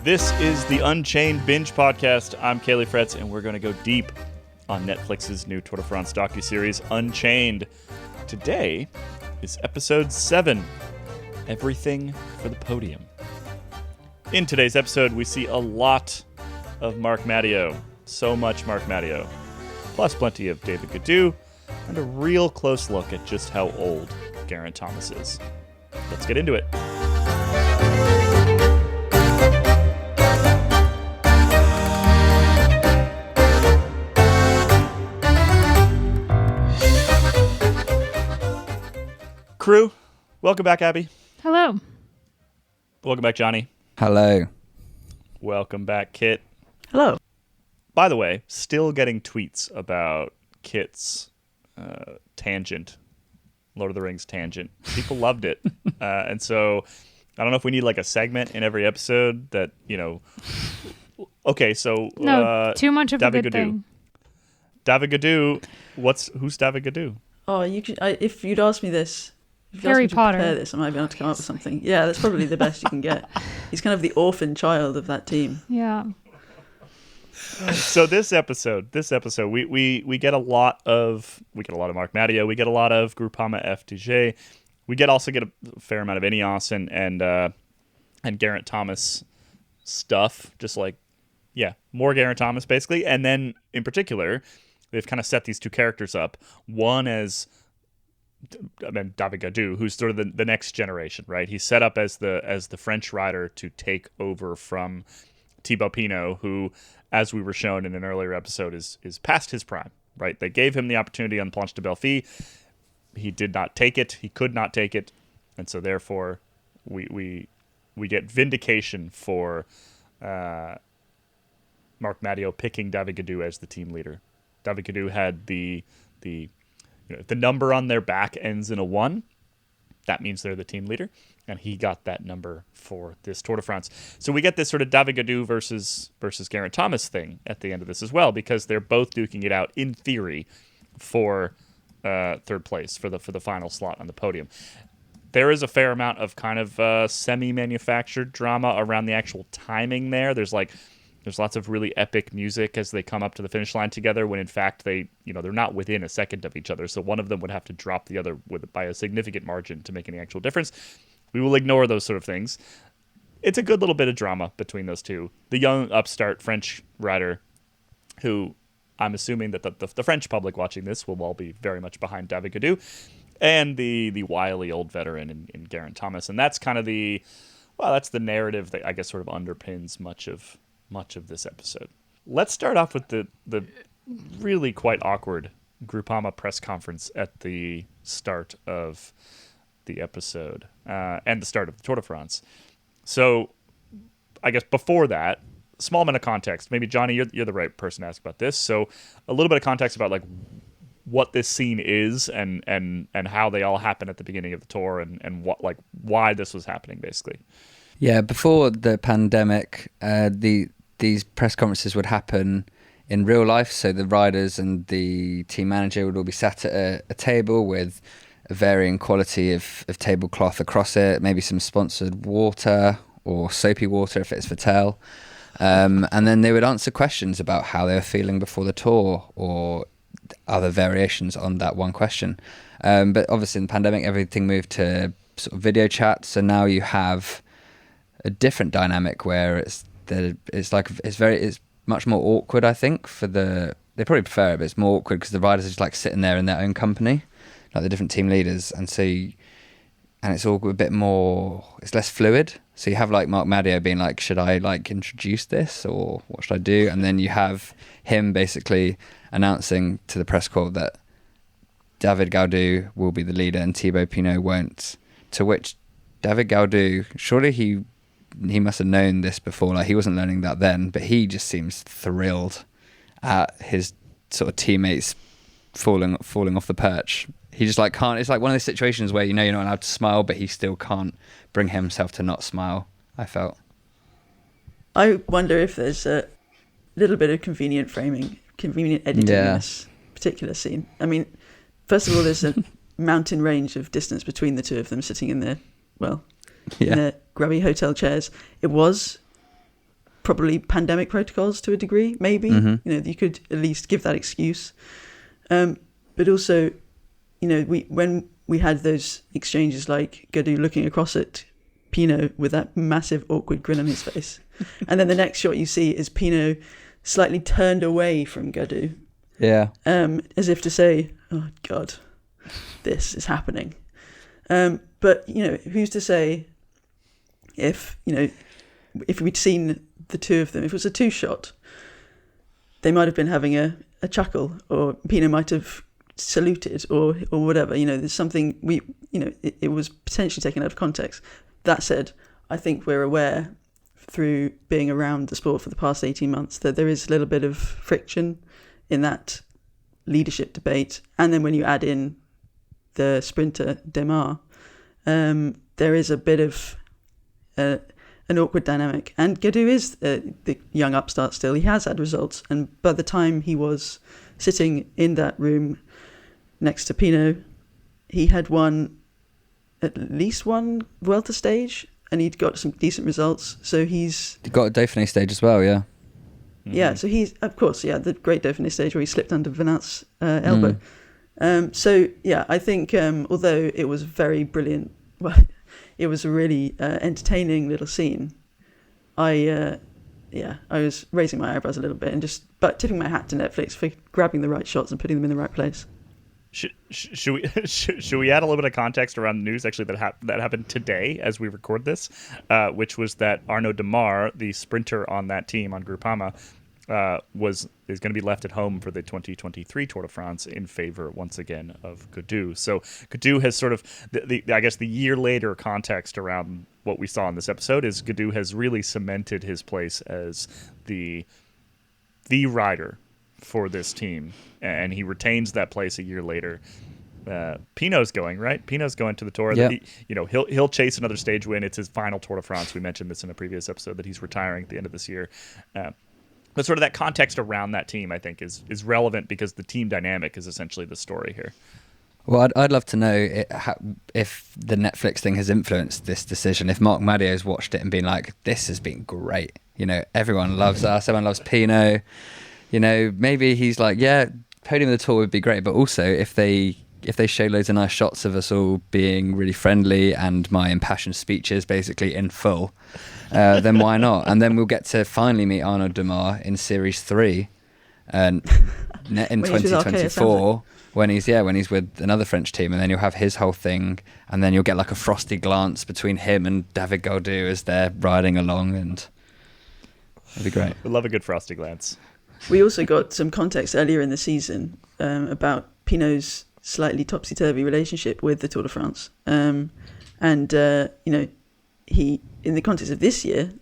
This is the Unchained Binge podcast. I'm Kaylee Fretz, and we're going to go deep on Netflix's new Tour de France docuseries, Unchained. Today is episode 7, Everything for the Podium. In today's episode, we see a lot of Marc Madiot. So much Marc Madiot. Plus plenty of David Gaudu, and a real close look at just how old Geraint Thomas is. Let's get into it. Crew, welcome back, Abby. Hello. Welcome back, Johnny. Hello. Welcome back, Kit. Hello. By the way, still getting tweets about Kit's tangent, Lord of the Rings tangent. People loved it. And so I don't know if we need like a segment in every episode that, you know. Okay, so. No, too much of David a good Gaudu. thing. David Gaudu. Who's David Gaudu? Oh, if you'd asked me this, if you'd Harry asked me Potter. to prepare this, I might be able to come up with something. Yeah, that's probably the best you can get. He's kind of the orphan child of that team. Yeah. So this episode, we get a lot of Marc Madiot, we get a lot of Groupama FDJ, we also get a fair amount of Ineos and Geraint Thomas stuff, just like more Geraint Thomas basically, and then in particular, they've kind of set these two characters up. One as David Gaudu, who's sort of the next generation, right? He's set up as the French rider to take over from Thibaut Pinot, who, as we were shown in an earlier episode, is past his prime, right? They gave him the opportunity on Planche de Belfi. He did not take it. He could not take it. And so therefore we get vindication for Marc Madiot picking David Gaudu as the team leader. David Gaudu had the number on their back ends in a 1. That means they're the team leader. And he got that number for this Tour de France. So we get this sort of David Gaudu versus Geraint Thomas thing at the end of this as well, because they're both duking it out in theory for third place for the final slot on the podium. There is a fair amount of kind of semi-manufactured drama around the actual timing there. There's lots of really epic music as they come up to the finish line together, when in fact they're not within a second of each other. So one of them would have to drop the other by a significant margin to make any actual difference. We will ignore those sort of things. It's a good little bit of drama between those two. The young upstart French rider, who I'm assuming that the French public watching this will all be very much behind David Gaudu, and the wily old veteran in Geraint Thomas. And that's kind of that's the narrative that I guess sort of underpins much of this episode. Let's start off with the really quite awkward Groupama press conference at the start of the episode and the start of the Tour de France. So I guess before that, small amount of context. Maybe Johnny, you're the right person to ask about this. So a little bit of context about like what this scene is and how they all happen at the beginning of the tour and what why this was happening basically. Yeah, before the pandemic, these press conferences would happen in real life. So the riders and the team manager would all be sat at a table with a varying quality of tablecloth across it, maybe some sponsored water or soapy water if it's for tail. And then they would answer questions about how they were feeling before the tour or other variations on that one question. But obviously in the pandemic, everything moved to sort of video chat. So now you have a different dynamic where it's much more awkward, I think, they probably prefer it, but it's more awkward because the riders are just like sitting there in their own company, like the different team leaders, and it's all a bit more, it's less fluid. So you have like Marc Madiot being like, should I like introduce this or what should I do? And then you have him basically announcing to the press corps that David Gaudu will be the leader and Thibaut Pinot won't, to which David Gaudu, surely he must have known this before, like he wasn't learning that then, but he just seems thrilled at his sort of teammates falling off the perch. He just like can't, it's like one of those situations where you're not allowed to smile, but he still can't bring himself to not smile, I felt. I wonder if there's a little bit of convenient framing, convenient editing in this particular scene. I mean, first of all, there's a mountain range of distance between the two of them sitting in their, in their grubby hotel chairs. It was probably pandemic protocols to a degree, maybe. You know, you could at least give that excuse. But also, you know, when we had those exchanges like Gaudu looking across at Pinot with that massive awkward grin on his face. And then the next shot you see is Pinot slightly turned away from Gaudu. Yeah. As if to say, oh, God, this is happening. But, you know, who's to say if we'd seen the two of them, if it was a two-shot, they might have been having a chuckle, or Pinot might have saluted or whatever. You know, there's something it was potentially taken out of context. That said, I think we're aware through being around the sport for the past 18 months that there is a little bit of friction in that leadership debate. And then when you add in the sprinter Demar, there is a bit of an awkward dynamic. And Gaudu is the young upstart still. He has had results. And by the time he was sitting in that room next to Pinot, he had won at least one Vuelta stage, and he'd got some decent results. So he got a Dauphiné stage as well, yeah. Yeah, so he's, of course, the great Dauphiné stage where he slipped under Vanat's elbow. So, yeah, I think although it was very brilliant, well, it was a really entertaining little scene, I was raising my eyebrows a little bit but tipping my hat to Netflix for grabbing the right shots and putting them in the right place. Should we add a little bit of context around the news actually that happened today as we record this, which was that Arnaud Demar, the sprinter on that team on Groupama, is going to be left at home for the 2023 Tour de France in favor once again of Gaudu. So Gaudu has sort of I guess the year later context around what we saw in this episode is Gaudu has really cemented his place as the rider for this team, and he retains that place a year later. Pinot's going, right? Pinot's going to the Tour. Yep. He'll chase another stage win. It's his final Tour de France. We mentioned this in a previous episode that he's retiring at the end of this year. But sort of that context around that team, I think, is relevant because the team dynamic is essentially the story here. Well, I'd love to know if the Netflix thing has influenced this decision. If Marc Madiot's watched it and been like, "This has been great. You know, everyone loves us. Everyone loves Pinot." You know, maybe he's like, "Yeah, Podium of the Tour would be great." But also, if they show loads of nice shots of us all being really friendly and my impassioned speeches basically in full, then why not? And then we'll get to finally meet Arnaud Demar in Series 3 in 2024 when he's with another French team, and then you'll have his whole thing, and then you'll get like a frosty glance between him and David Gaudu as they're riding along, and it'd be great. We love a good frosty glance. We also got some context earlier in the season about Pinot's slightly topsy-turvy relationship with the Tour de France. He, in the context of this year,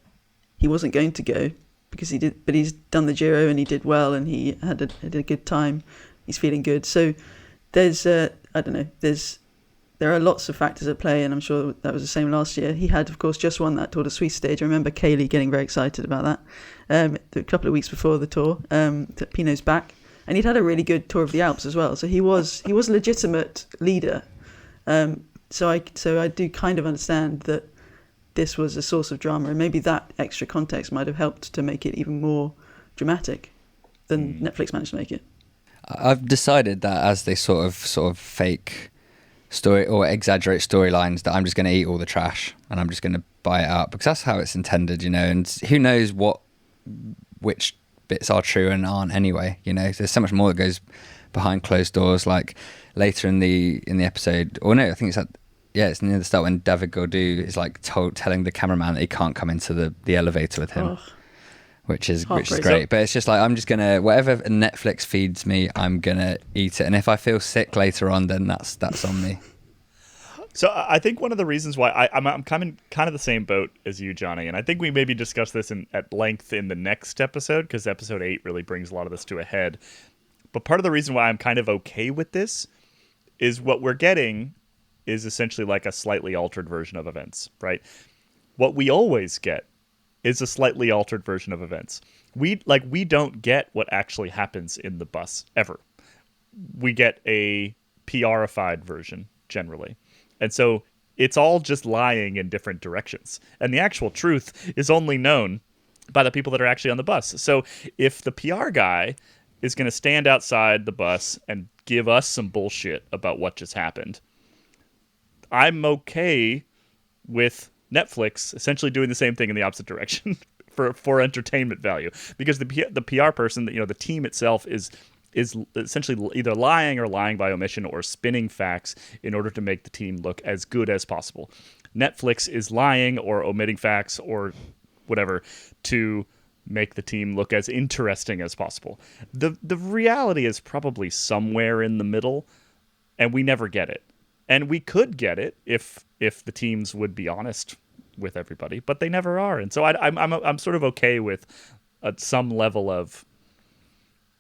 he wasn't going to go because but he's done the Giro and he did well and he had a good time. He's feeling good. So there's, there are lots of factors at play, and I'm sure that was the same last year. He had, of course, just won that Tour de Suisse stage. I remember Kaylee getting very excited about that a couple of weeks before the Tour, that Pinot's back. And he'd had a really good Tour of the Alps as well. So he was a legitimate leader. So I do kind of understand that this was a source of drama, and maybe that extra context might have helped to make it even more dramatic than Netflix managed to make it. I've decided that as they sort of fake story or exaggerate storylines, that I'm just going to eat all the trash and I'm just going to buy it out because that's how it's intended, you know. And who knows which bits are true and aren't anyway, you know. There's so much more that goes behind closed doors. Like later in the episode, or no, I think it's near the start when David Gaudu is like telling the cameraman that he can't come into the elevator with him. Which is great, but it's just like, I'm just gonna, whatever Netflix feeds me, I'm gonna eat it, and if I feel sick later on, then that's on me. So I think one of the reasons why I'm kind of the same boat as you, Johnny, and I think we maybe discuss this at length in the next episode, because episode 8 really brings a lot of this to a head. But part of the reason why I'm kind of okay with this is what we're getting is essentially like a slightly altered version of events, right? What we always get is a slightly altered version of events. We don't get what actually happens in the bus ever. We get a PR-ified version generally. And so it's all just lying in different directions. And the actual truth is only known by the people that are actually on the bus. So if the PR guy is going to stand outside the bus and give us some bullshit about what just happened, I'm okay with Netflix essentially doing the same thing in the opposite direction for entertainment value, because the PR person, the team itself is essentially either lying or lying by omission or spinning facts in order to make the team look as good as possible. Netflix is lying or omitting facts or whatever to make the team look as interesting as possible. The reality is probably somewhere in the middle, and we never get it. And we could get it if the teams would be honest with everybody, but they never are. And so I'm sort of okay with some level of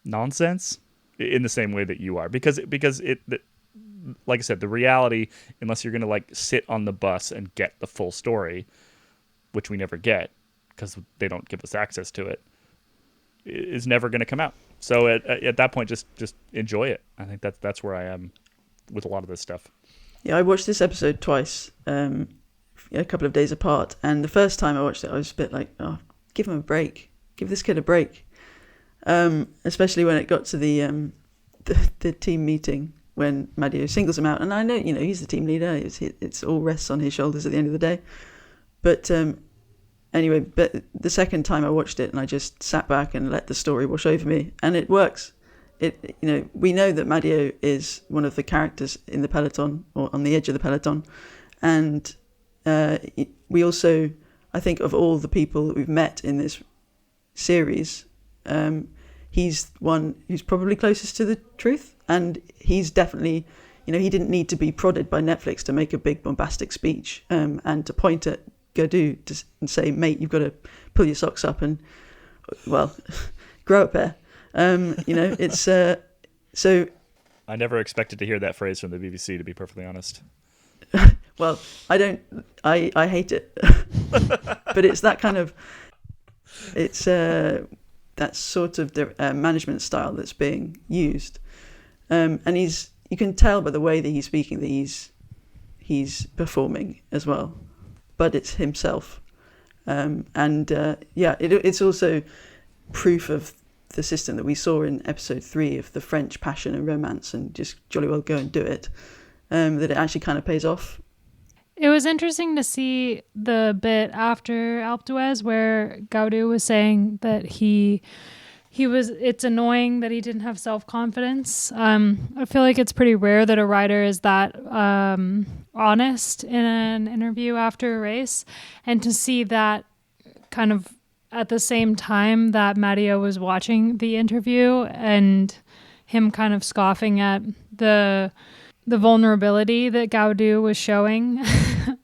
nonsense in the same way that you are, because like I said, the reality, unless you're going to like sit on the bus and get the full story, which we never get because they don't give us access to it, is never going to come out. So at that point, just enjoy it. I think that's where I am with a lot of this stuff. Yeah, I watched this episode twice, a couple of days apart. And the first time I watched it, I was a bit like, oh, give him a break. Give this kid a break. Especially when it got to the team meeting when Madiot singles him out. And I know, he's the team leader. It's all rests on his shoulders at the end of the day. But anyway, but the second time I watched it and I just sat back and let the story wash over me, and it works. We know that Madiot is one of the characters in the peloton, or on the edge of the peloton, and we also, I think, of all the people that we've met in this series, he's one who's probably closest to the truth, and he's definitely, he didn't need to be prodded by Netflix to make a big bombastic speech and to point at Gaudu and say, mate, you've got to pull your socks up and, well, grow a pair. It's so. I never expected to hear that phrase from the BBC, to be perfectly honest. Well, I hate it, but it's that kind of, it's that sort of management style that's being used, and you can tell by the way that he's speaking that he's performing as well, but it's himself, it's also proof of the system that we saw in episode 3 of the French passion and romance and just jolly well go and do it, that it actually kind of pays off. It was interesting to see the bit after Alpe d'Huez where Gaudu was saying that it's annoying that he didn't have self-confidence. I feel like it's pretty rare that a rider is that honest in an interview after a race, and to see that kind of at the same time that Madiot was watching the interview and him kind of scoffing at the vulnerability that Gaudu was showing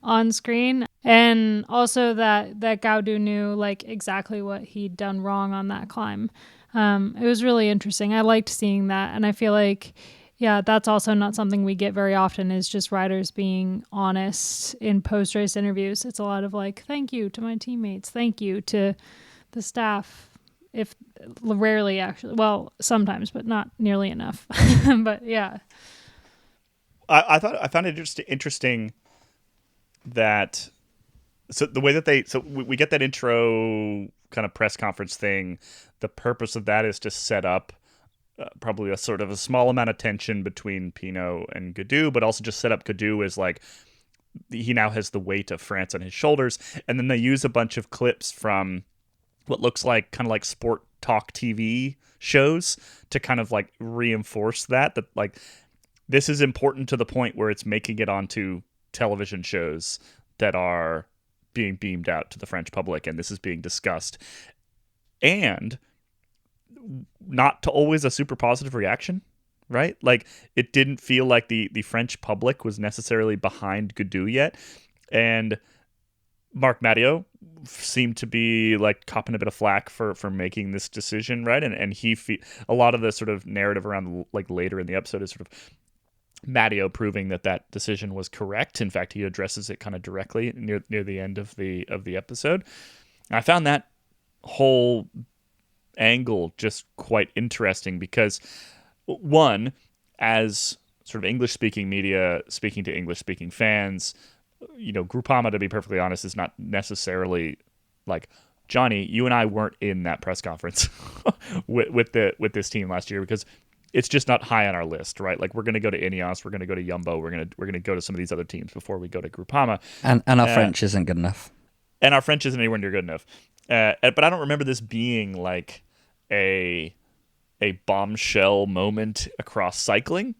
on screen, and also that Gaudu knew like exactly what he'd done wrong on that climb. It was really interesting. I liked seeing that, and I feel like, yeah, that's also not something we get very often, is just riders being honest in post-race interviews. It's a lot of like, thank you to my teammates, thank you to the staff. If rarely, actually, well, sometimes, but not nearly enough. But yeah. I found it interesting that the way that we get that intro kind of press conference thing. The purpose of that is to set up probably a sort of a small amount of tension between Pinot and Gaudu, but also just set up Gaudu as like he now has the weight of France on his shoulders. And then they use a bunch of clips from what looks like kind of like sport talk TV shows to kind of like reinforce that like this is important to the point where it's making it onto television shows that are being beamed out to the French public, and this is being discussed. And not to always a super positive reaction, right? Like, it didn't feel like the French public was necessarily behind Gaudu yet. And Marc Madiot seemed to be like copping a bit of flack for making this decision, right? And a lot of the sort of narrative around like later in the episode is sort of Madiot proving that decision was correct. In fact, he addresses it kind of directly near the end of the episode. I found that whole angle just quite interesting because, one, as sort of English-speaking media speaking to English-speaking fans, Groupama, to be perfectly honest, is not necessarily like Johnny, you and I weren't in that press conference with this team last year because it's just not high on our list, right? Like we're going to go to Ineos, we're going to go to Jumbo, we're going to go to some of these other teams before we go to Groupama, and our French isn't good enough, and our French isn't anywhere near good enough. But I don't remember this being like a bombshell moment across cycling,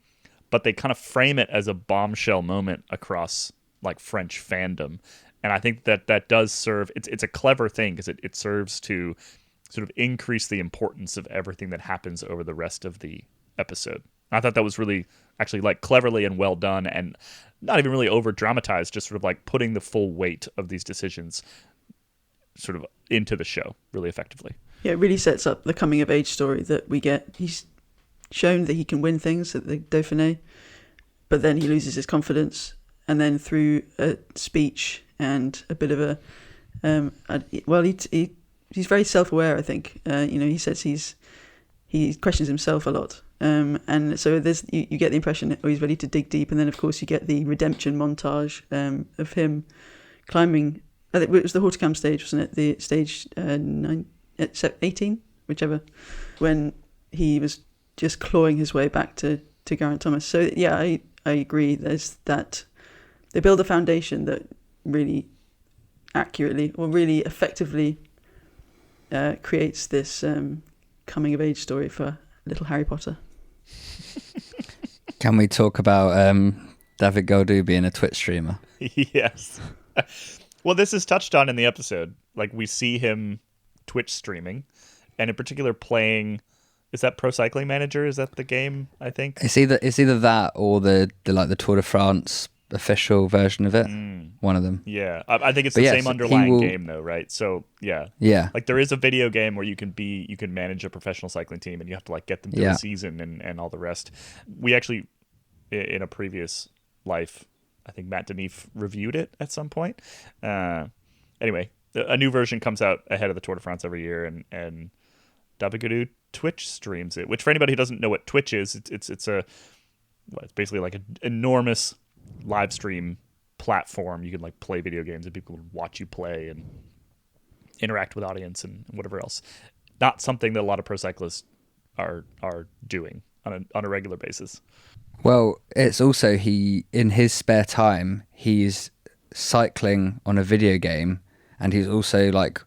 but they kind of frame it as a bombshell moment across like French fandom. And I think that does serve, it's a clever thing because it serves to sort of increase the importance of everything that happens over the rest of the episode. I thought that was really actually like cleverly and well done and not even really over dramatized, just sort of like putting the full weight of these decisions sort of into the show really effectively. Yeah, it really sets up the coming of age story that we get. He's shown that he can win things at the Dauphiné, but then he loses his confidence. And then through a speech and a bit of a, he's very self-aware, I think. He says he questions himself a lot. And so you get the impression that he's ready to dig deep. And then, of course, you get the redemption montage of him climbing. I think it was the Hautecam stage, wasn't it? The stage 18, whichever, when he was just clawing his way back to Geraint Thomas. So, yeah, I agree. There's that. They build a foundation that really accurately or really effectively creates this coming of age story for little Harry Potter. Can we talk about David Gaudu being a Twitch streamer? Yes. Well, this is touched on in the episode. Like we see him Twitch streaming, and in particular playing. Is that Pro Cycling Manager? Is that the game? I think it's either that or the Tour de France official version of it. One of them. Yeah, I think it's the same underlying game though, right? So yeah, like there is a video game where you can manage a professional cycling team and you have to like get them through the season and all the rest. We actually, in a previous life, I think Matt Denif reviewed it at some point. Anyway, a new version comes out ahead of the Tour de France every year, and David Gaudu Twitch streams it. Which for anybody who doesn't know what Twitch is, it's basically like an enormous live stream platform. You can like play video games and people can watch you play and interact with audience and whatever else. Not something that a lot of pro cyclists are doing on a regular basis. Well, it's also in his spare time he's cycling on a video game, and he's also like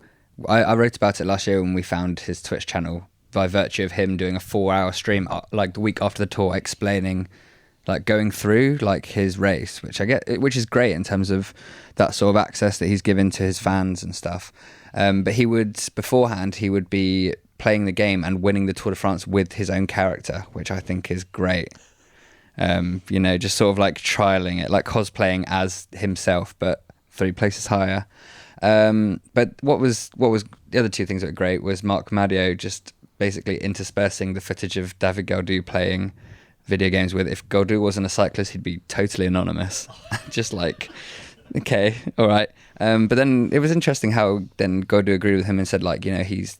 I wrote about it last year when we found his Twitch channel by virtue of him doing a 4-hour stream like the week after the tour explaining like going through like his race, which is great in terms of that sort of access that he's given to his fans and stuff. But beforehand he would be playing the game and winning the Tour de France with his own character, which I think is great. Just sort of like trialing it, like cosplaying as himself, but 3 places higher. But what was the other 2 things that were great was Marc Madiot just basically interspersing the footage of David Gaudu playing video games with. If Gaudu wasn't a cyclist, he'd be totally anonymous. Just like, okay, all right. But then it was interesting how then Gaudu agreed with him and said like, he's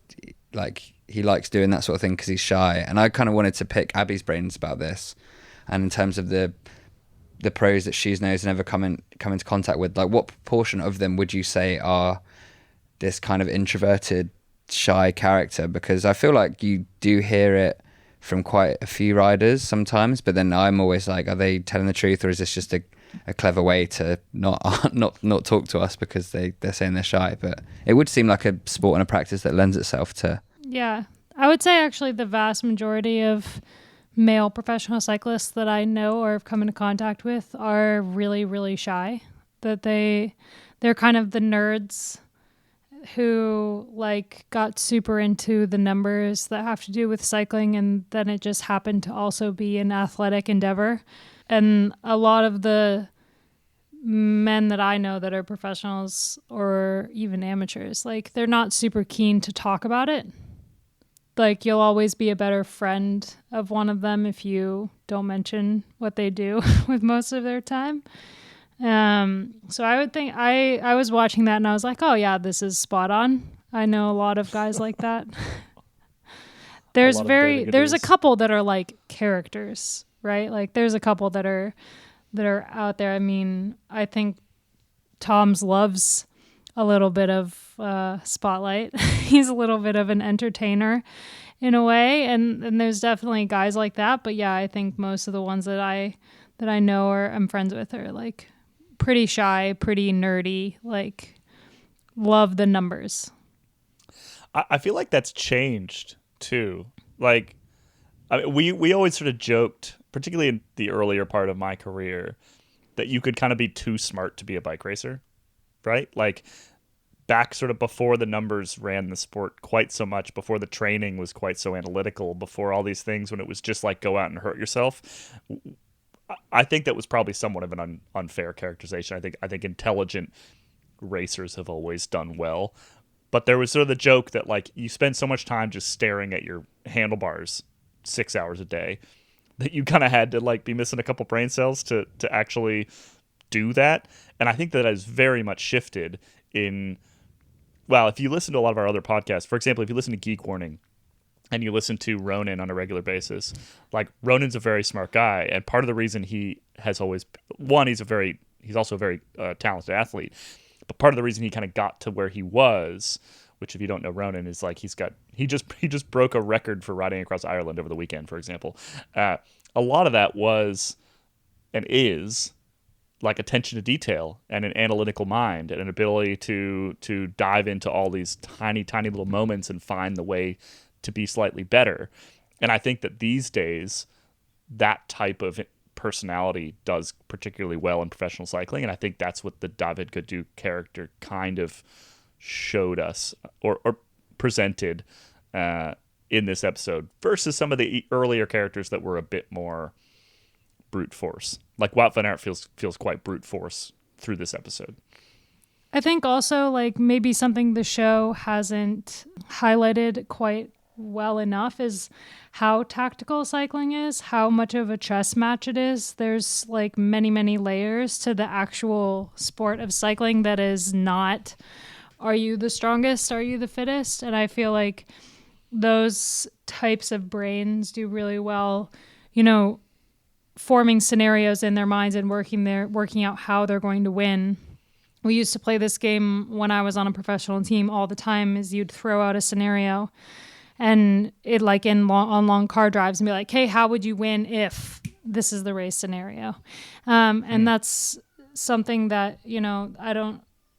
like, he likes doing that sort of thing because he's shy. And I kind of wanted to pick Abby's brains about this. And in terms of the pros that she knows and ever come into contact with, like what proportion of them would you say are this kind of introverted, shy character? Because I feel like you do hear it from quite a few riders sometimes, but then I'm always like, are they telling the truth, or is this just a clever way to not talk to us because they're saying they're shy? But it would seem like a sport and a practice that lends itself to. Yeah, I would say actually the vast majority of male professional cyclists that I know or have come into contact with are really, really shy. That they're kind of the nerds who like got super into the numbers that have to do with cycling, and then it just happened to also be an athletic endeavor. And a lot of the men that I know that are professionals or even amateurs, like they're not super keen to talk about it. Like you'll always be a better friend of one of them if you don't mention what they do with most of their time. So I would think I was watching that and I was like, oh yeah, this is spot on. I know a lot of guys like that. There's a couple that are like characters, right? Like there's a couple that are out there. I mean, I think Tom's loves a little bit of spotlight. He's a little bit of an entertainer in a way, and there's definitely guys like that. But yeah, I think most of the ones that I know or I'm friends with are like pretty shy, pretty nerdy, like love the numbers. I feel like that's changed too. Like, I mean, we always sort of joked, particularly in the earlier part of my career, that you could kind of be too smart to be a bike racer, right? Like back sort of before the numbers ran the sport quite so much, before the training was quite so analytical, before all these things, when it was just like go out and hurt yourself. I think that was probably somewhat of an unfair characterization. I think intelligent racers have always done well. But there was sort of the joke that like you spend so much time just staring at your handlebars 6 hours a day that you kind of had to like be missing a couple brain cells to actually do that. And I think that has very much shifted in, well, if you listen to a lot of our other podcasts, for example, if you listen to Geek Warning and you listen to Ronan on a regular basis, like Ronan's a very smart guy. And part of the reason he has always, one, he's also a very talented athlete. But part of the reason he kind of got to where he was, which if you don't know Ronan, is like he just broke a record for riding across Ireland over the weekend, for example. A lot of that was and is like attention to detail and an analytical mind and an ability to dive into all these tiny little moments and find the way to be slightly better. And I think that these days that type of personality does particularly well in professional cycling, and I think that's what the David Gaudu character kind of showed us or presented in this episode versus some of the earlier characters that were a bit more brute force. Like Wout van Aert feels quite brute force through this episode. I think also like maybe something the show hasn't highlighted quite well enough is how tactical cycling is, how much of a chess match it is. There's like many layers to the actual sport of cycling that is not, are you the strongest? Are you the fittest? And I feel like those types of brains do really well, forming scenarios in their minds and working out how they're going to win. We used to play this game when I was on a professional team all the time, is you'd throw out a scenario and it like on long car drives and be like, hey, how would you win if this is the race scenario? And that's something that,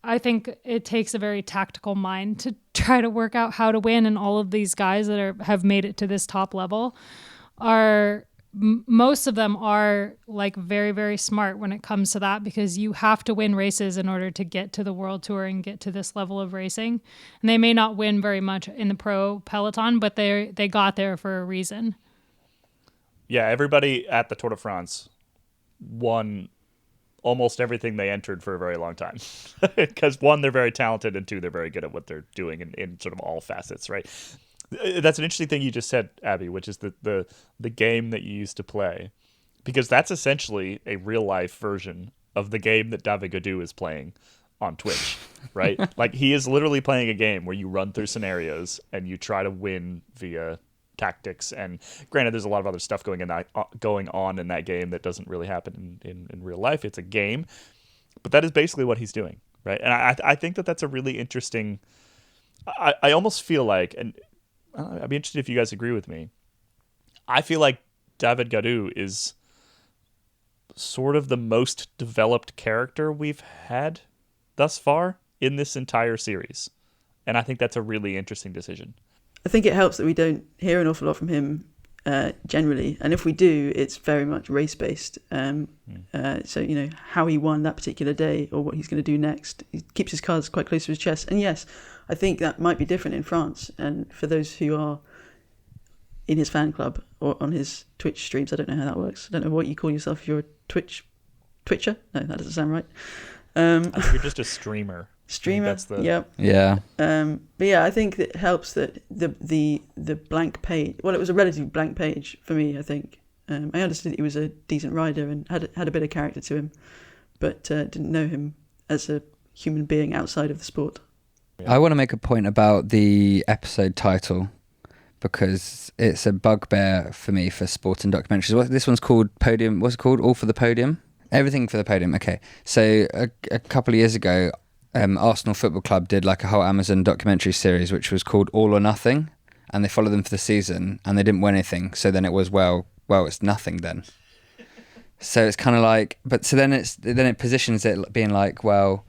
I think it takes a very tactical mind to try to work out how to win. And all of these guys that have made it to this top level most of them are like very, very smart when it comes to that, because you have to win races in order to get to the World Tour and get to this level of racing. And they may not win very much in the pro peloton, but they got there for a reason. Yeah, everybody at the Tour de France won almost everything they entered for a very long time. Because one, they're very talented, and two, they're very good at what they're doing in sort of all facets, right? That's an interesting thing you just said, Abby, which is the game that you used to play, because that's essentially a real life version of the game that David Gaudu is playing on Twitch, right? Like he is literally playing a game where you run through scenarios and you try to win via tactics. And granted, there's a lot of other stuff going on in that game that doesn't really happen in real life. It's a game, but that is basically what he's doing, right? And I think that that's a really interesting. I almost feel like, and I'd be interested if you guys agree with me, I feel like David Gaudu is sort of the most developed character we've had thus far in this entire series. And I think that's a really interesting decision. I think it helps that we don't hear an awful lot from him generally. And if we do, it's very much race-based. So, how he won that particular day or what he's going to do next. He keeps his cards quite close to his chest. And yes, I think that might be different in France. And for those who are in his fan club or on his Twitch streams, I don't know how that works. I don't know what you call yourself if you're a Twitcher. No, that doesn't sound right. I think you're just a streamer. That's the yeah. But yeah, I think it helps that the blank page. Well, it was a relatively blank page for me. I think I understood that he was a decent rider and had a bit of character to him, but didn't know him as a human being outside of the sport. I want to make a point about the episode title, because it's a bugbear for me for sport and documentaries. This one's called Podium. What's it called? All for the Podium? Everything for the Podium. Okay. So a couple of years ago, Arsenal Football Club did like a whole Amazon documentary series which was called All or Nothing, and they followed them for the season and they didn't win anything. So then it was well, it's nothing then. So it's kind of like, but so then it positions it being like, well,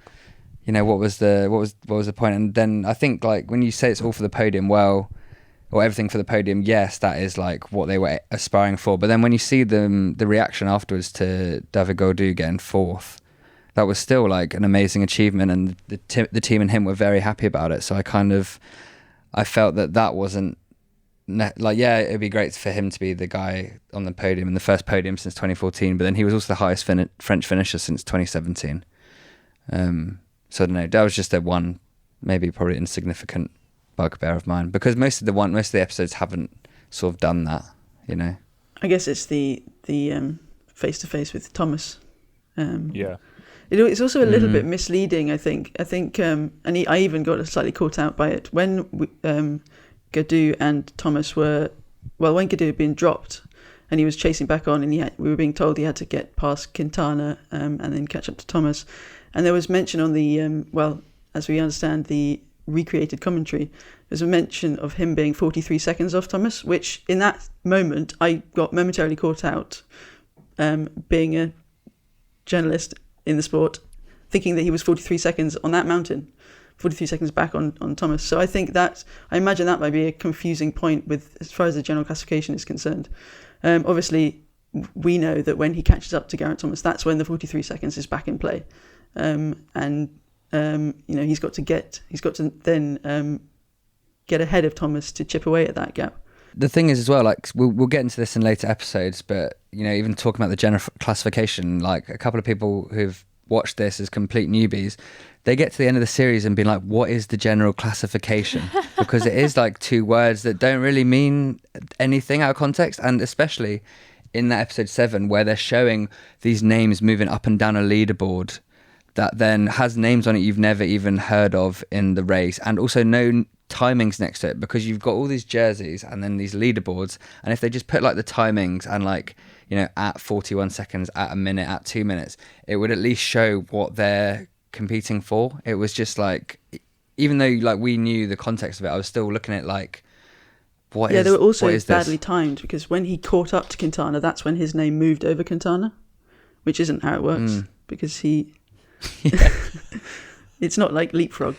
you know, what was the point? And then I think like when you say it's all for the podium, well, or everything for the podium, yes, that is like what they were aspiring for. But then when you see the reaction afterwards to David Gaudu getting fourth, that was still like an amazing achievement, and the team and him were very happy about it. So I felt that wasn't like, yeah, it'd be great for him to be the guy on the podium, and the first podium since 2014, but then he was also the highest French finisher since 2017. So I don't know, that was just one maybe probably insignificant bugbear of mine, because most of the episodes haven't sort of done that, you know. I guess it's the face to face with Thomas. Yeah. It's also a little bit misleading, I think. And I even got slightly caught out by it when Gaudu and Thomas when Gaudu had been dropped and he was chasing back on, and we were being told he had to get past Quintana and then catch up to Thomas. And there was mention on the, as we understand, the recreated commentary, there's a mention of him being 43 seconds off Thomas, which in that moment I got momentarily caught out, being a journalist in the sport, thinking that he was 43 seconds on that mountain, 43 seconds back on Thomas. So I imagine that might be a confusing point with as far as the general classification is concerned. Obviously, we know that when he catches up to Geraint Thomas, that's when the 43 seconds is back in play, he's got to then get ahead of Thomas to chip away at that gap. The thing is as well, like we'll get into this in later episodes, but you know, even talking about the general classification, like a couple of people who've watched this as complete newbies, they get to the end of the series and be like, what is the general classification? Because it is like two words that don't really mean anything out of context, and especially in that episode 7 where they're showing these names moving up and down a leaderboard that then has names on it you've never even heard of in the race, and also no timings next to it, because you've got all these jerseys and then these leaderboards, and if they just put like the timings and like, you know, at 41 seconds, at a minute, at 2 minutes, it would at least show what they're competing for. It was just like, even though like we knew the context of it, I was still looking at like, they were also badly timed, because when he caught up to Quintana, that's when his name moved over Quintana, which isn't how it works, because he it's not like leapfrog.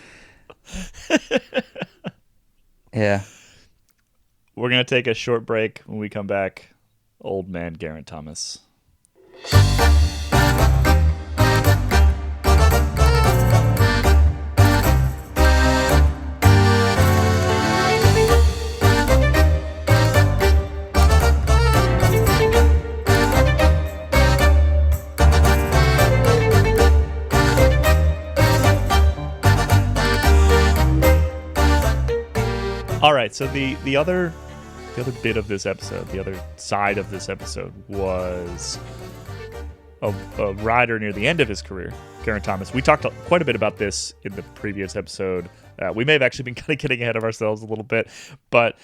Yeah. We're going to take a short break. When we come back, old man Geraint Thomas. All right, so the other bit of this episode, the other side of this episode was a rider near the end of his career, Geraint Thomas. We talked quite a bit about this in the previous episode. We may have actually been kind of getting ahead of ourselves a little bit, but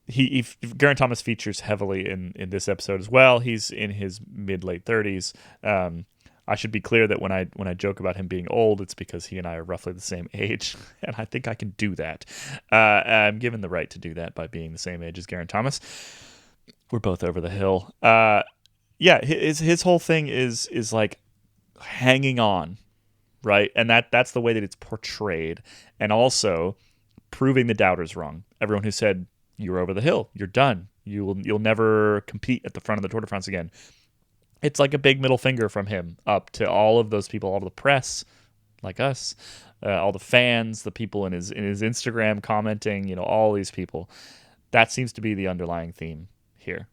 Geraint Thomas features heavily in this episode as well. He's in his mid-late 30s. I should be clear that when I joke about him being old, it's because he and I are roughly the same age, and I think I can do that. I'm given the right to do that by being the same age as Geraint Thomas. We're both over the hill. His whole thing is like hanging on, right? And that's the way that it's portrayed, and also proving the doubters wrong. Everyone who said you're over the hill, you're done, you'll never compete at the front of the Tour de France again. It's like a big middle finger from him up to all of those people, all of the press, like us, all the fans, the people in his Instagram commenting, you know, all these people. That seems to be the underlying theme here.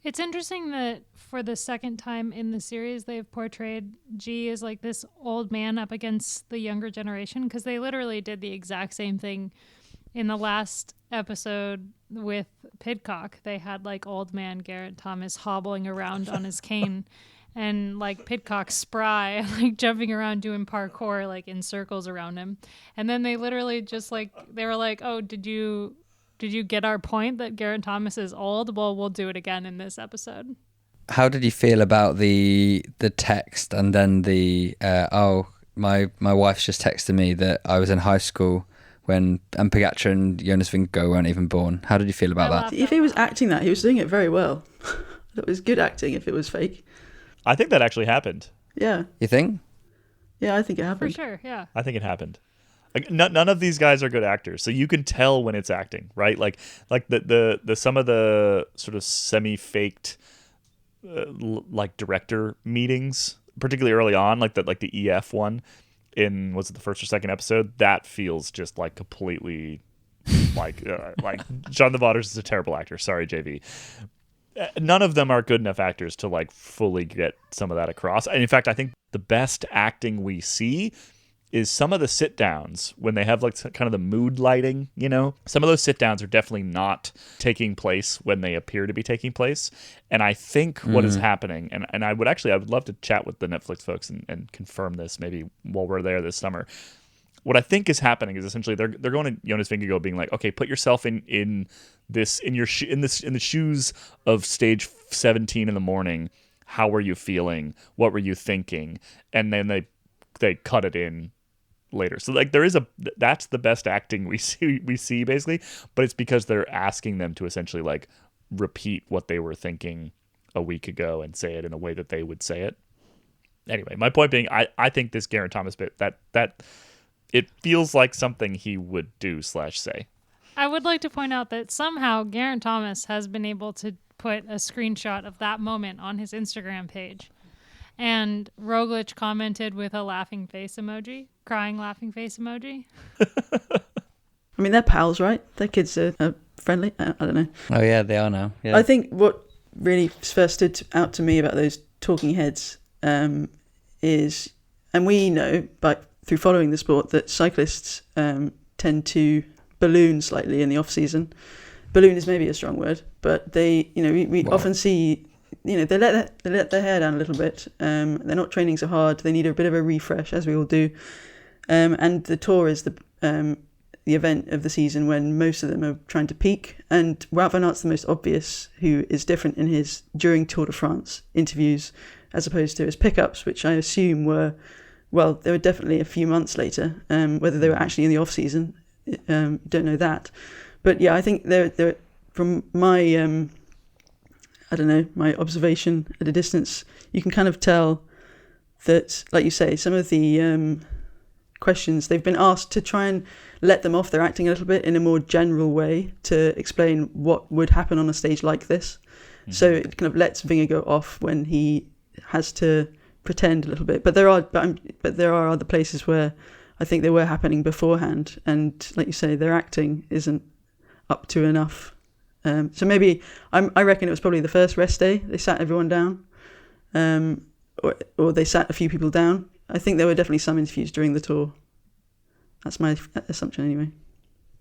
It's interesting that for the second time in the series, they've portrayed G as like this old man up against the younger generation, because they literally did the exact same thing in the last episode with Pidcock. They had like old man Geraint Thomas hobbling around on his cane, and like Pidcock spry, like jumping around doing parkour like in circles around him. And then they literally just like, they were like, oh, did you get our point that Geraint Thomas is old? Well, we'll do it again in this episode. How did you feel about the text and then the my wife's just texted me that I was in high school when Pogacar and Jonas Vingegaard weren't even born. How did you feel about that? If he was acting that, he was doing it very well. That was good acting if it was fake. I think that actually happened. Yeah. You think? Yeah, I think it happened. For sure, yeah. I think it happened. Like, none of these guys are good actors, so you can tell when it's acting, right? Like the some of the sort of semi-faked like director meetings, particularly early on, like the EF one in, was it the first or second episode? That feels just like completely like John the Vaughters is a terrible actor. Sorry, JV. None of them are good enough actors to like fully get some of that across. And in fact, I think the best acting we see is some of the sit downs when they have like kind of the mood lighting, you know. Some of those sit downs are definitely not taking place when they appear to be taking place. And I think what is happening, and I would love to chat with the Netflix folks and confirm this maybe while we're there this summer. What I think is happening is essentially they're going to Jonas Vingegaard being like, okay, put yourself in the shoes of stage 17 in the morning. How were you feeling? What were you thinking? And then they cut it in later. So like that's the best acting we see basically, but it's because they're asking them to essentially like repeat what they were thinking a week ago and say it in a way that they would say it. Anyway, my point being, I think this Geraint Thomas bit that it feels like something he would do / say. I would like to point out that somehow Geraint Thomas has been able to put a screenshot of that moment on his Instagram page. And Roglic commented with a laughing face emoji, crying laughing face emoji. I mean, they're pals, right? Their kids are friendly. I don't know. Oh, yeah, they are now. Yeah. I think what really first stood out to me about those talking heads is, and we know through following the sport, that cyclists tend to balloon slightly in the off-season. Balloon is maybe a strong word, but they, we often see, they let their hair down a little bit. They're not training so hard. They need a bit of a refresh, as we all do. And the Tour is the event of the season when most of them are trying to peak. And Wout van Aert's the most obvious, who is different in his during Tour de France interviews as opposed to his pickups, which I assume were definitely a few months later. Whether they were actually in the off season, don't know that. But yeah, I think they're from my my observation at a distance, you can kind of tell that, like you say, some of the questions they've been asked to try and let them off their acting a little bit in a more general way to explain what would happen on a stage like this. Mm-hmm. So it kind of lets Vingegaard off when he has to pretend a little bit. But there are other places where I think they were happening beforehand, and like you say, their acting isn't up to enough. So maybe I reckon it was probably the first rest day they sat everyone down, or they sat a few people down. I think there were definitely some interviews during the tour. That's my assumption anyway.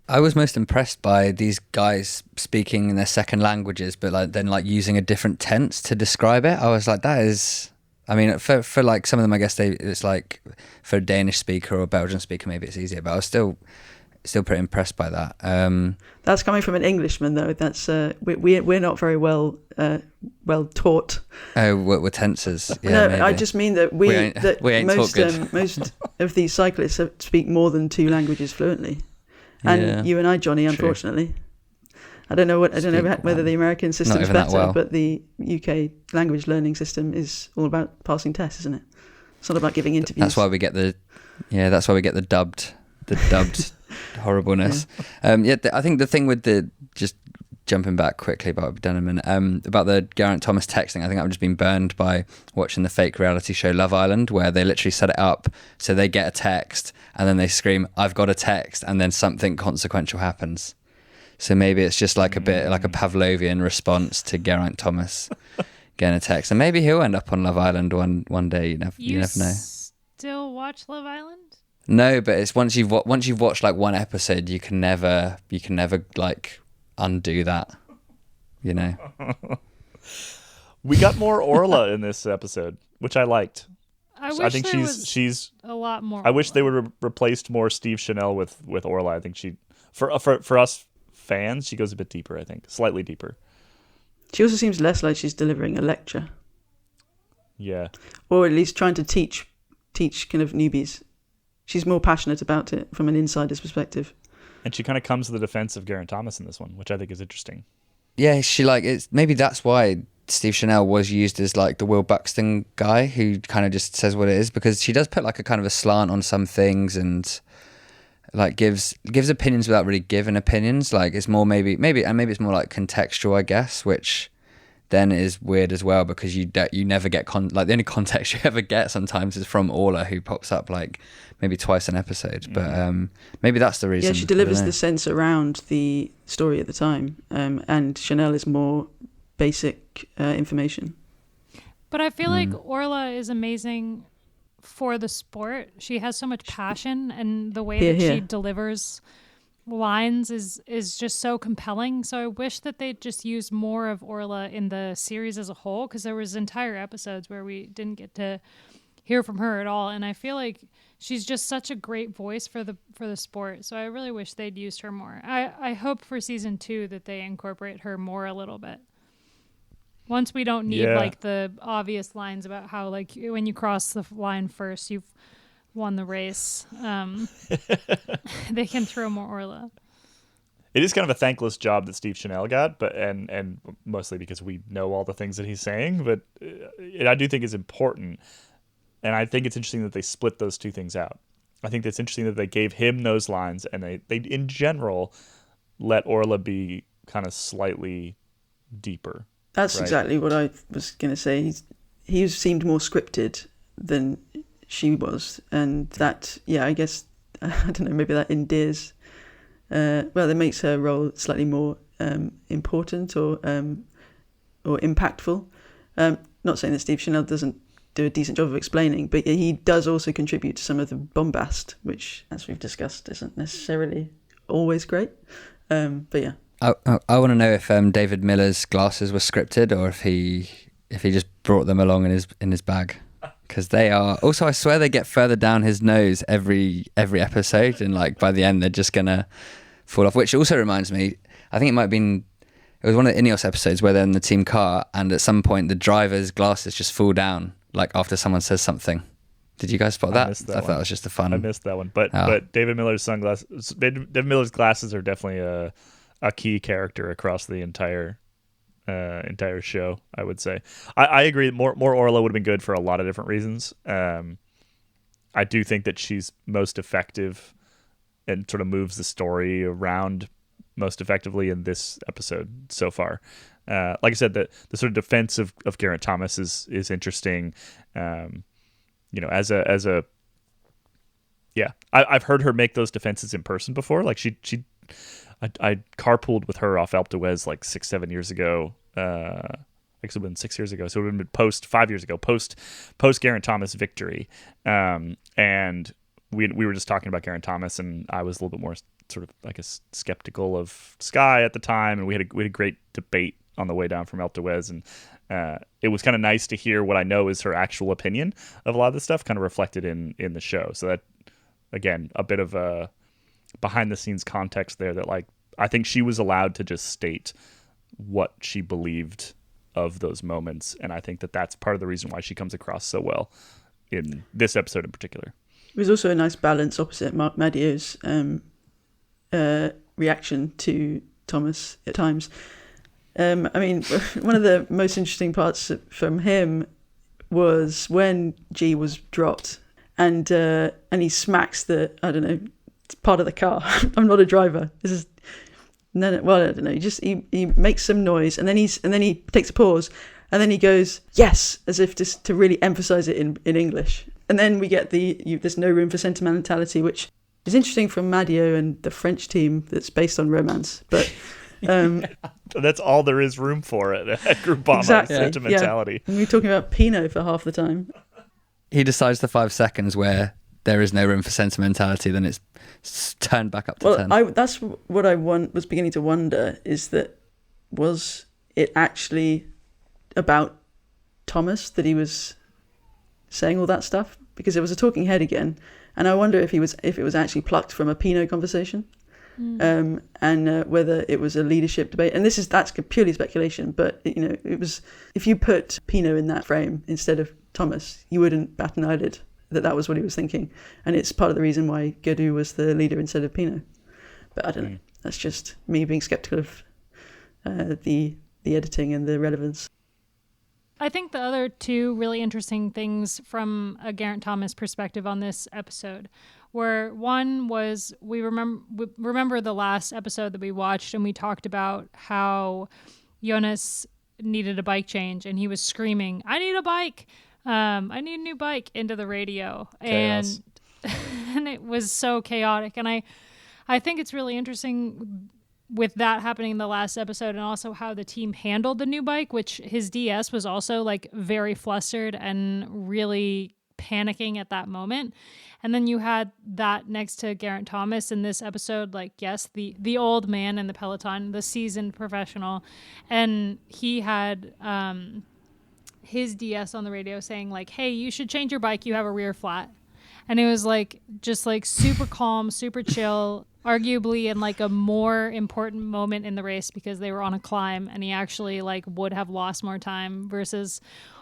I was most impressed by these guys speaking in their second languages, but then using a different tense to describe it. I was like, that is. I mean, for like some of them, I guess it's like for a Danish speaker or a Belgian speaker, maybe it's easier. But I was still pretty impressed by that. That's coming from an Englishman, though. That's we're not very well taught. Oh, we're tenses. Yeah, no, maybe. I just mean that we ain't most of these cyclists speak more than 2 languages fluently, and you and I, Johnny, unfortunately. True. I don't know whether the American system is better, but the UK language learning system is all about passing tests, isn't it? It's not about giving interviews. That's why we get the dubbed horribleness. Yeah. I think the thing with just jumping back quickly about Denneman, about the Geraint Thomas texting, I think I've just been burned by watching the fake reality show Love Island, where they literally set it up so they get a text and then they scream, "I've got a text," and then something consequential happens. So maybe it's just like a bit like a Pavlovian response to Geraint Thomas getting a text, and maybe he'll end up on Love Island one day. You never know. Still watch Love Island? No, but it's once you've watched like one episode, you can never like undo that. You know. We got more Orla in this episode, which I liked. I think she's a lot more. I wish they would have replaced more Steve Chanel with Orla. I think she for us fans, she goes a bit deeper. I think slightly deeper. She also seems less like she's delivering a lecture. Yeah. Or at least trying to teach teach kind of newbies. She's more passionate about it from an insider's perspective. And she kind of comes to the defense of Geraint Thomas in this one, which I think is interesting. Yeah, she like it's maybe that's why Steve Chanel was used as like the Will Buxton guy who kind of just says what it is, because she does put like a kind of a slant on some things and like gives opinions without really giving opinions. Like it's more maybe it's more like contextual, I guess, which then is weird as well, because you never get like the only context you ever get sometimes is from Orla, who pops up like maybe twice an episode. But maybe that's the reason. Yeah, she delivers the sense around the story at the time, and Chanel is more basic information. But I feel like Orla is amazing for the sport. She has so much passion, and the way that she delivers lines is just so compelling. So I wish that they'd just use more of Orla in the series as a whole, because there was entire episodes where we didn't get to hear from her at all, and I feel like she's just such a great voice for the sport. So I really wish they'd used her more. I hope for season 2 that they incorporate her more a little bit. Once we don't need like the obvious lines about how like when you cross the line first, you've won the race. They can throw more Orla. It is kind of a thankless job that Steve Chanel got, but and mostly because we know all the things that he's saying. But I do think it's important, and I think it's interesting that they split those two things out. I think it's interesting that they gave him those lines, and they in general let Orla be kind of slightly deeper. That's right? exactly what I was going to say. He seemed more scripted than she was, and that, I guess, I don't know, maybe that endears, that makes her role slightly more important or impactful. Not saying that Steve Chanel doesn't do a decent job of explaining, but he does also contribute to some of the bombast, which, as we've discussed, isn't necessarily always great. But yeah. I want to know if David Miller's glasses were scripted, or if he just brought them along in his bag, because they are. Also, I swear they get further down his nose every episode, and like by the end they're just gonna fall off. Which also reminds me, I think it was one of the Ineos episodes where they're in the team car, and at some point the driver's glasses just fall down, like after someone says something. Did you guys spot that? I thought that was just a fun. I missed that one, but David Miller's sunglasses. David Miller's glasses are definitely a key character across the entire show, I would say. I agree. More Orla would have been good for a lot of different reasons. I do think that she's most effective and sort of moves the story around most effectively in this episode so far. Like I said, the sort of defense of Geraint Thomas is interesting. I've heard her make those defenses in person before. Like I carpooled with her off Alpe d'Huez like 6-7 years ago. I guess it would have been 6 years ago. So it would have been 5 years ago, post Geraint Thomas victory. And we were just talking about Geraint Thomas, and I was a little bit more sort of, I guess, skeptical of Sky at the time. And we had a great debate on the way down from Alpe d'Huez. And it was kind of nice to hear what I know is her actual opinion of a lot of this stuff kind of reflected in the show. So that, again, a bit of a behind the scenes context there, that like I think she was allowed to just state what she believed of those moments, and I think that that's part of the reason why she comes across so well in this episode in particular. It was also a nice balance opposite Marc Madiot's reaction to Thomas at times. I mean, one of the most interesting parts from him was when G was dropped, and he smacks the, I don't know, part of the car. I'm not a driver. This is no. Well, I don't know. He makes some noise, and then he takes a pause, and then he goes yes, as if just to really emphasize it in English. And then we get there's no room for sentimentality, which is interesting from Madiot and the French team that's based on romance, but. That's all there is room for at Groupama. Exactly. Sentimentality. Yeah. And we're talking about Pinot for half the time. He decides the 5 seconds where there is no room for sentimentality, then it's turned back up to 10. That's what I was beginning to wonder, is that was it actually about Thomas that he was saying all that stuff? Because it was a talking head again, and I wonder if it was actually plucked from a Pinot conversation, and whether it was a leadership debate. And that's purely speculation, but it was, if you put Pinot in that frame instead of Thomas, you wouldn't bat an eyelid that was what he was thinking. And it's part of the reason why Gaudu was the leader instead of Pinot. But I don't know. That's just me being skeptical of the editing and the relevance. I think the other two really interesting things from a Geraint Thomas perspective on this episode were, one was we remember the last episode that we watched, and we talked about how Jonas needed a bike change and he was screaming, "I need a bike. I need a new bike," into the radio. Chaos. And it was so chaotic. And I think it's really interesting with that happening in the last episode, and also how the team handled the new bike, which his DS was also like very flustered and really panicking at that moment. And then you had that next to Geraint Thomas in this episode, like, yes, the old man in the peloton, the seasoned professional, and he had his DS on the radio saying like, "Hey, you should change your bike, you have a rear flat." And it was like just like super calm, super chill, arguably in like a more important moment in the race because they were on a climb, and he actually like would have lost more time versus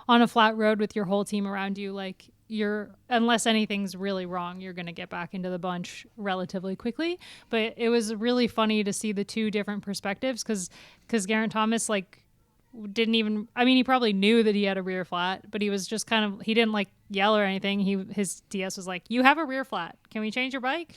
on a flat road with your whole team around you. Like, you're, unless anything's really wrong, you're going to get back into the bunch relatively quickly. But it was really funny to see the two different perspectives because Geraint Thomas like didn't even, I mean, he probably knew that he had a rear flat, but he was just kind of, he didn't like yell or anything. His DS was like, "You have a rear flat. Can we change your bike?"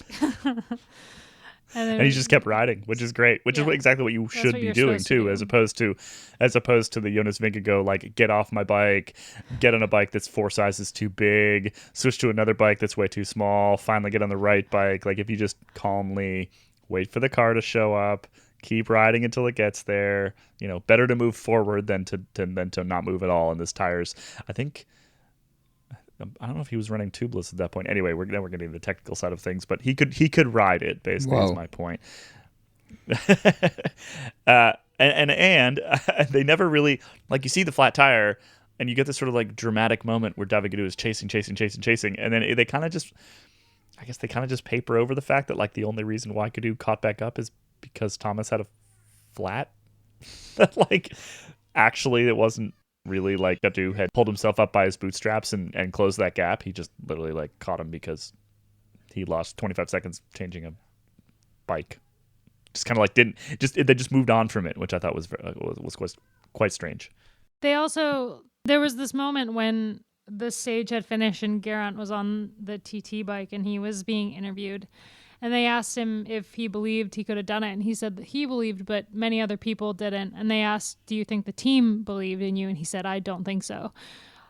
And he just kept riding, which is great, which is exactly what you should be doing too, as opposed to the Jonas Vingegaard, like, get off my bike, get on a bike that's 4 sizes too big, switch to another bike that's way too small, finally get on the right bike. Like, if you just calmly wait for the car to show up, keep riding until it gets there, you know, better to move forward than to not move at all. And this tires, I think, I don't know if he was running tubeless at that point. Anyway, we're getting into the technical side of things, but he could ride it, basically. Whoa. Is my point. And they never really, like, you see the flat tire and you get this sort of like dramatic moment where David Gaudu is chasing, and then they kind of just paper over the fact that like the only reason why Gaudu caught back up is because Thomas had a flat. Like, actually, it wasn't really like Gaudu had pulled himself up by his bootstraps and closed that gap. He just literally like caught him because he lost 25 seconds changing a bike. Just kind of like they just moved on from it, which I thought was quite strange. There was this moment when the stage had finished and Geraint was on the TT bike and he was being interviewed. And they asked him if he believed he could have done it. And he said that he believed, but many other people didn't. And they asked, "Do you think the team believed in you?" And he said, "I don't think so."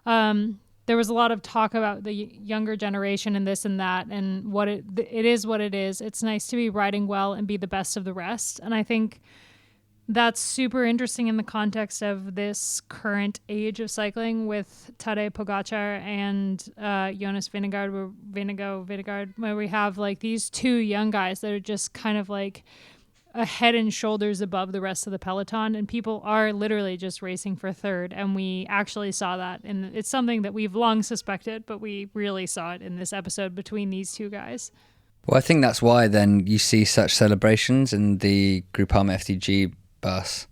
There was a lot of talk about the younger generation and this and that, and what it is what it is. It's nice to be riding well and be the best of the rest. And I think that's super interesting in the context of this current age of cycling with Tadej Pogacar and Jonas Vingegaard, where we have like these two young guys that are just kind of like a head and shoulders above the rest of the peloton, and people are literally just racing for third. And we actually saw that, and it's something that we've long suspected, but we really saw it in this episode between these two guys. Well, I think that's why then you see such celebrations in the Groupama FDG bus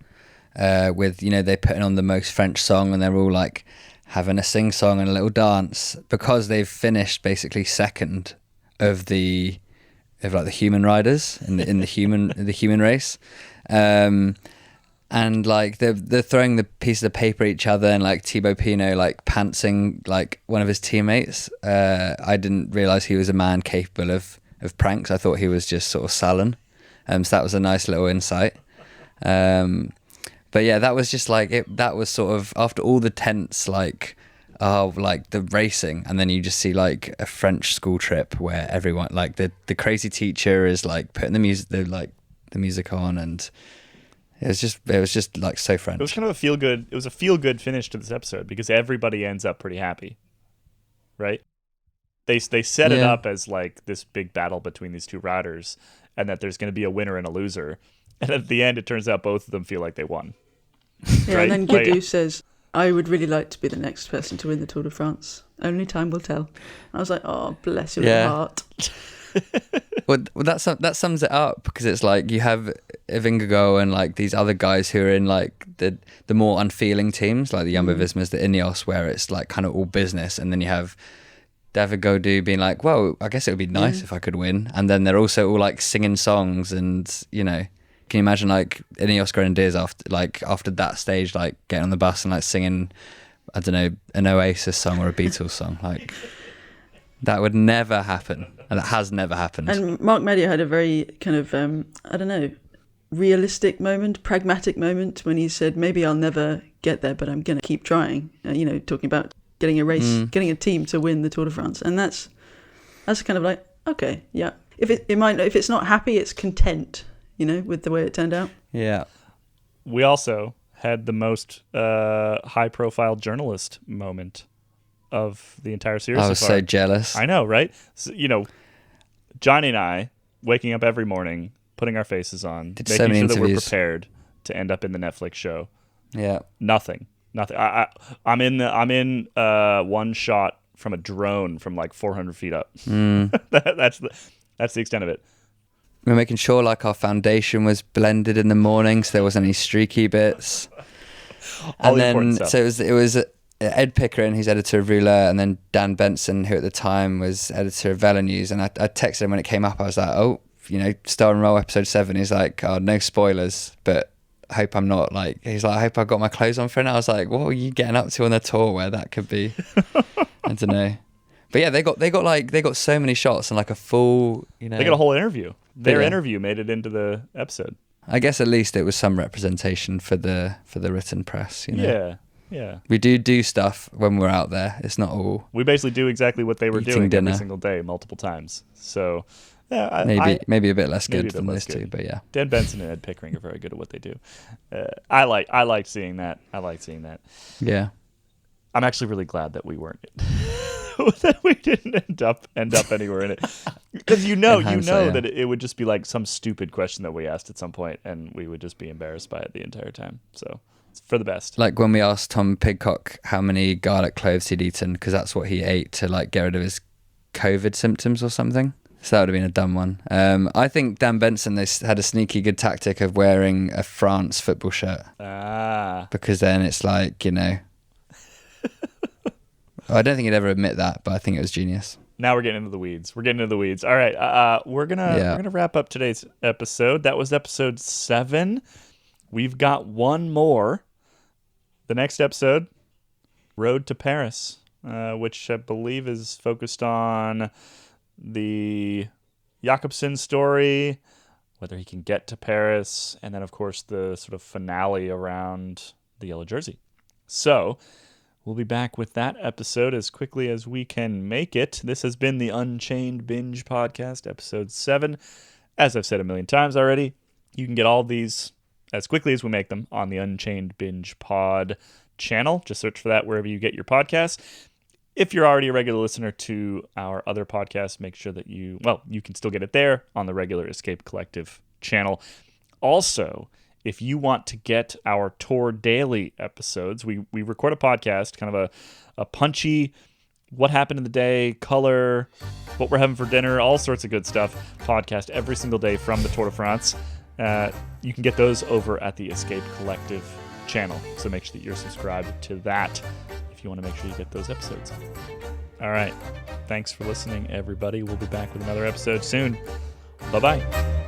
with, you know, they putting on the most French song and they're all like having a sing song and a little dance because they've finished basically second of the human riders in the human race, and like they're throwing the pieces of paper at each other, and like Thibaut Pinot like pantsing like one of his teammates. I didn't realize he was a man capable of pranks. I thought he was just sort of sullen, so that was a nice little insight. But yeah, that was just like it. That was sort of after all the tense like the racing, and then you just see like a French school trip where everyone like the crazy teacher is like putting the music on, and it was just like so French. It was kind of a feel good finish to this episode because everybody ends up pretty happy, right? They set it up as like this big battle between these two riders, and that there's going to be a winner and a loser. And at the end, it turns out both of them feel like they won. Yeah, right? And then Gaudu says, "I would really like to be the next person to win the Tour de France. Only time will tell." And I was like, "Oh, bless your little heart." Well, that sums it up, because it's like you have Vingegaard and like these other guys who are in like the more unfeeling teams, like the Jumbo Vismas, the Ineos, where it's like kind of all business, and then you have David Gaudu being like, well, I guess it would be nice if I could win. And then they're also all like singing songs and, you know, can you imagine like Ineos Grenadiers after that stage, like getting on the bus and like singing, I don't know, an Oasis song or a Beatles song? Like that would never happen. And that has never happened. And Marc Madiot had a very kind of, I don't know, realistic moment, pragmatic moment when he said, maybe I'll never get there, but I'm going to keep trying. You know, talking about getting a race, getting a team to win the Tour de France. And that's kind of like, okay, yeah. If it's not happy, it's content, you know, with the way it turned out. Yeah. We also had the most high-profile journalist moment of the entire series. I was so jealous. I know, right? So, you know, Johnny and I waking up every morning, putting our faces on, Did making so many sure that we're interviews. prepared to end up in the Netflix show. Yeah. Nothing. I'm in one shot from a drone from like 400 feet up. That's the extent of it. We were making sure like our foundation was blended in the morning, so there wasn't any streaky bits. All And the important then stuff. it was Ed Pickering, who's editor of Rouleur, and then Dan Benson, who at the time was editor of Vela News. And I texted him when it came up. I was like, oh, you know, Star and Roll episode 7. He's like, oh, no spoilers, but I hope I'm not like. He's like, I hope I got my clothes on for it. And I was like, what were you getting up to on the tour where that could be? I don't know. But yeah, they got so many shots and like a full, you know. They got a whole interview. Their Yeah. interview made it into the episode. I guess at least it was some representation for the written press, you know. Yeah. Yeah. We do stuff when we're out there. It's not all We basically do exactly what they were Eating doing dinner. every single day, multiple times. So, yeah, maybe a bit less maybe good a bit than less those two, good. but yeah. Dan Benson and Ed Pickering are very good at what they do. I like seeing that. Yeah. I'm actually really glad that we weren't that we didn't end up anywhere in it, because you know hindsight, that it would just be like some stupid question that we asked at some point, and we would just be embarrassed by it the entire time. So it's for the best. Like when we asked Tom Pidcock how many garlic cloves he'd eaten, because that's what he ate to like get rid of his COVID symptoms or something. So that would have been a dumb one. I think Dan Benson, they had a sneaky good tactic of wearing a France football shirt, because then it's like, you know. I don't think he'd ever admit that, but I think it was genius. Now we're getting into the weeds. All right, we're gonna wrap up today's episode. That was episode 7. We've got one more. The next episode, Road to Paris, which I believe is focused on the Jakobsen story, whether he can get to Paris, and then of course the sort of finale around the yellow jersey. So we'll be back with that episode as quickly as we can make it. This has been the Unchained Binge podcast, episode 7. As I've said a million times already, you can get all these as quickly as we make them on the Unchained Binge pod channel. Just search for that wherever you get your podcasts. If you're already a regular listener to our other podcasts, make sure that you can still get it there on the regular Escape Collective channel. Also, if you want to get our Tour Daily episodes, we record a podcast, kind of a punchy, what happened in the day, color, what we're having for dinner, all sorts of good stuff podcast every single day from the Tour de France. You can get those over at the Escape Collective channel. So make sure that you're subscribed to that if you want to make sure you get those episodes. All right. Thanks for listening, everybody. We'll be back with another episode soon. Bye-bye.